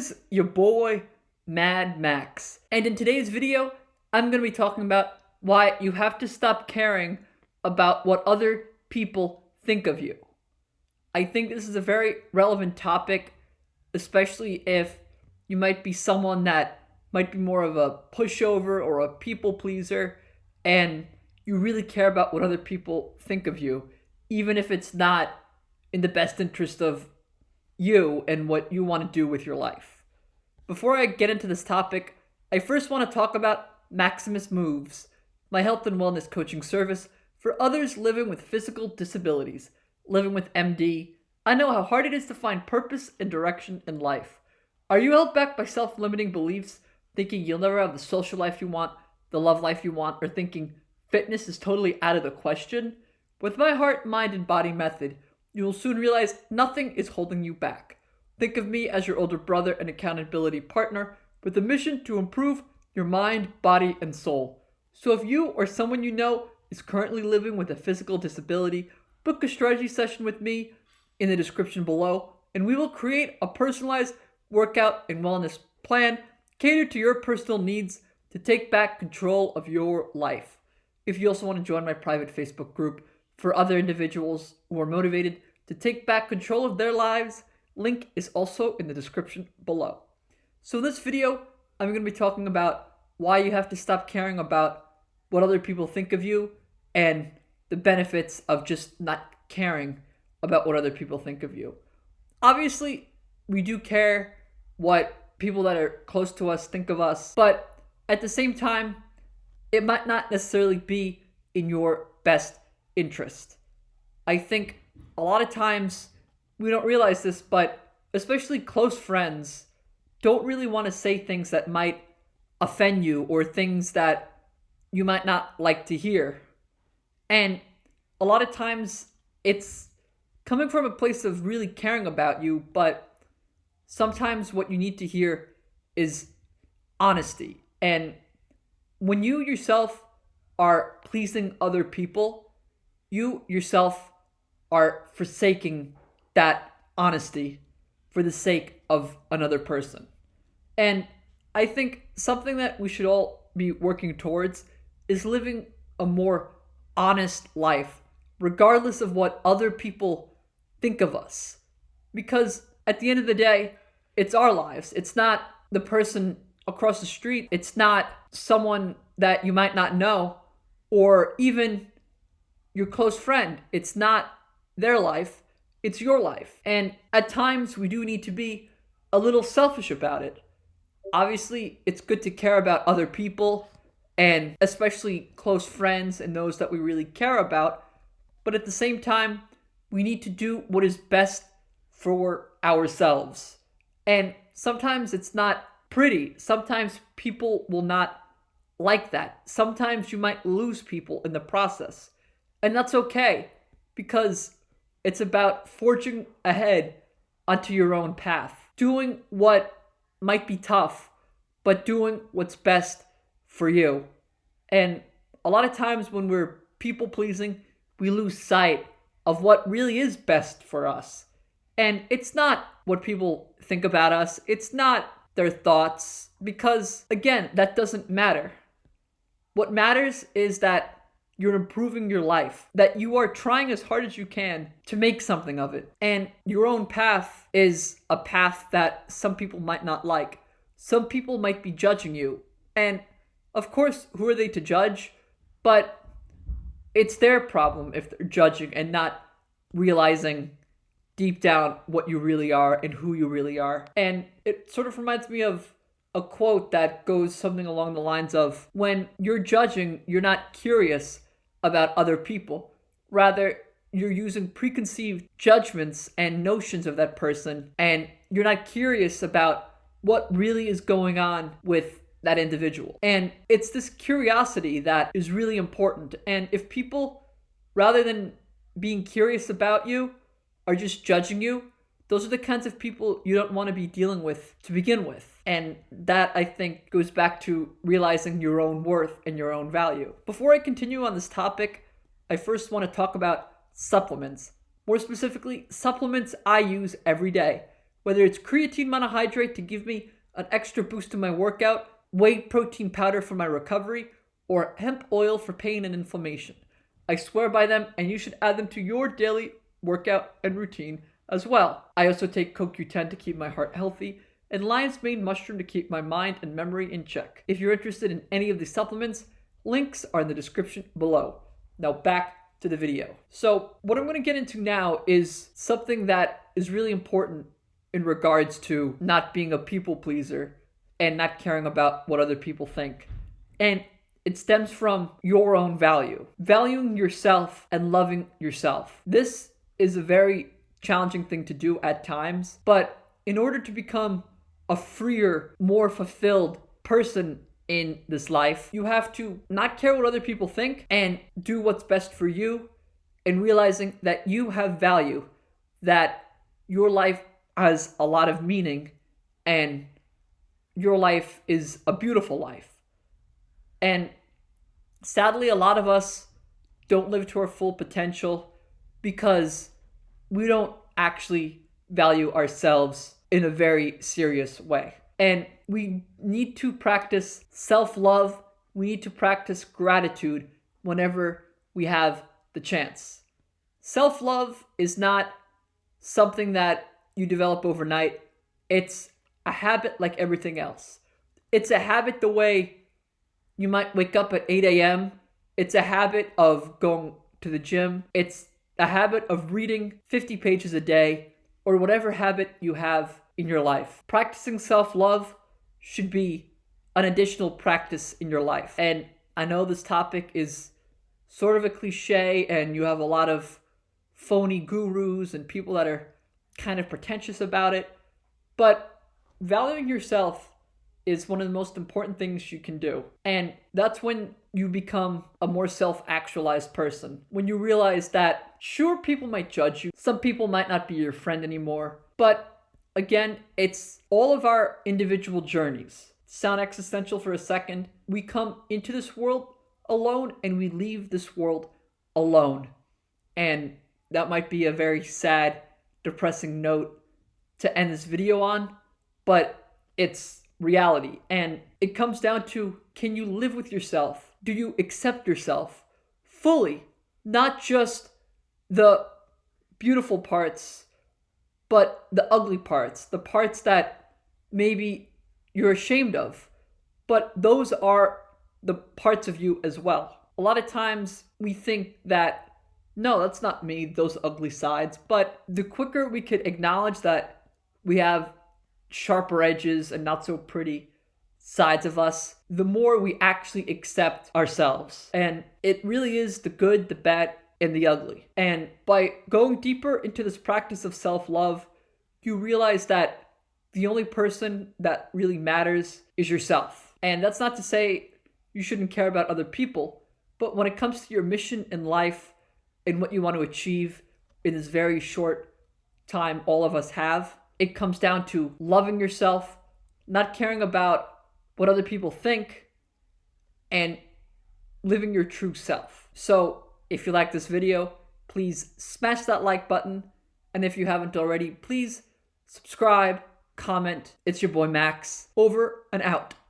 is your boy, Mad Max. And in today's video, I'm going to be talking about why you have to stop caring about what other people think of you. I think this is a very relevant topic, especially if you might be someone that might be more of a pushover or a people pleaser, and you really care about what other people think of you, even if it's not in the best interest of you and what you want to do with your life. Before I get into this topic, I first want to talk about Maximus Moves, my health and wellness coaching service for others living with physical disabilities, living with MD. I know how hard it is to find purpose and direction in life. Are you held back by self-limiting beliefs, thinking you'll never have the social life you want, the love life you want, or thinking fitness is totally out of the question? With my heart, mind, and body method, you will soon realize nothing is holding you back. Think of me as your older brother and accountability partner with a mission to improve your mind, body, and soul. So if you or someone you know is currently living with a physical disability, book a strategy session with me in the description below, and we will create a personalized workout and wellness plan catered to your personal needs to take back control of your life. If you also want to join my private Facebook group for other individuals who are motivated to take back control of their lives, link is also in the description below. So in this video, I'm going to be talking about why you have to stop caring about what other people think of you and the benefits of just not caring about what other people think of you. Obviously, we do care what people that are close to us think of us, but at the same time, it might not necessarily be in your best interest. I think a lot of times we don't realize this, but especially close friends don't really want to say things that might offend you or things that you might not like to hear. And a lot of times it's coming from a place of really caring about you, but sometimes what you need to hear is honesty. And when you yourself are pleasing other people, you yourself are forsaking that honesty for the sake of another person. And I think something that we should all be working towards is living a more honest life, regardless of what other people think of us. Because at the end of the day, it's our lives. It's not the person across the street. It's not someone that you might not know, or even your close friend. It's not their life, it's your life. And at times we do need to be a little selfish about it. Obviously, it's good to care about other people, and especially close friends and those that we really care about. But at the same time, we need to do what is best for ourselves. And sometimes it's not pretty. Sometimes people will not like that. Sometimes you might lose people in the process. And that's okay, because it's about forging ahead onto your own path. Doing what might be tough, but doing what's best for you. And a lot of times when we're people pleasing, we lose sight of what really is best for us. And it's not what people think about us. It's not their thoughts, because again, that doesn't matter. What matters is that you're improving your life, that you are trying as hard as you can to make something of it. And your own path is a path that some people might not like. Some people might be judging you. And of course, who are they to judge? But it's their problem if they're judging and not realizing deep down what you really are and who you really are. And it sort of reminds me of a quote that goes something along the lines of, when you're judging, you're not curious about other people. Rather, you're using preconceived judgments and notions of that person, and you're not curious about what really is going on with that individual. And it's this curiosity that is really important. And if people, rather than being curious about you, are just judging you, those are the kinds of people you don't want to be dealing with to begin with. And that, I think, goes back to realizing your own worth and your own value. Before I continue on this topic, I first want to talk about supplements. More specifically, supplements I use every day. Whether it's creatine monohydrate to give me an extra boost in my workout, whey protein powder for my recovery, or hemp oil for pain and inflammation. I swear by them, and you should add them to your daily workout and routine as well. I also take CoQ10 to keep my heart healthy, and lion's mane mushroom to keep my mind and memory in check. If you're interested in any of these supplements, links are in the description below. Now back to the video. So what I'm going to get into now is something that is really important in regards to not being a people pleaser and not caring about what other people think. And it stems from your own value. Valuing yourself and loving yourself. This is a very challenging thing to do at times, but in order to become a freer, more fulfilled person in this life, you have to not care what other people think and do what's best for you, and realizing that you have value, that your life has a lot of meaning, and your life is a beautiful life. And sadly, a lot of us don't live to our full potential because we don't actually value ourselves in a very serious way. And we need to practice self-love. We need to practice gratitude whenever we have the chance. Self-love is not something that you develop overnight. It's a habit like everything else. It's a habit the way you might wake up at 8 a.m. It's a habit of going to the gym. It's a habit of reading 50 pages a day, or whatever habit you have in your life. Practicing self-love should be an additional practice in your life. And I know this topic is sort of a cliche, and you have a lot of phony gurus and people that are kind of pretentious about it, but valuing yourself is one of the most important things you can do. And that's when you become a more self-actualized person. When you realize that, sure, people might judge you. Some people might not be your friend anymore. But again, it's all of our individual journeys. Sound existential for a second. We come into this world alone and we leave this world alone. And that might be a very sad, depressing note to end this video on, but it's reality. And it comes down to, can you live with yourself? Do you accept yourself fully? Not just the beautiful parts, but the ugly parts, the parts that maybe you're ashamed of, but those are the parts of you as well. A lot of times we think that, no, that's not me, those ugly sides, but the quicker we could acknowledge that we have sharper edges and not so pretty sides of us, the more we actually accept ourselves. And it really is the good, the bad, and the ugly. And by going deeper into this practice of self-love, you realize that the only person that really matters is yourself. And that's not to say you shouldn't care about other people, but when it comes to your mission in life and what you want to achieve in this very short time all of us have, it comes down to loving yourself, not caring about what other people think, and living your true self. So if you like this video, please smash that like button. And if you haven't already, please subscribe, comment. It's your boy Max, over and out.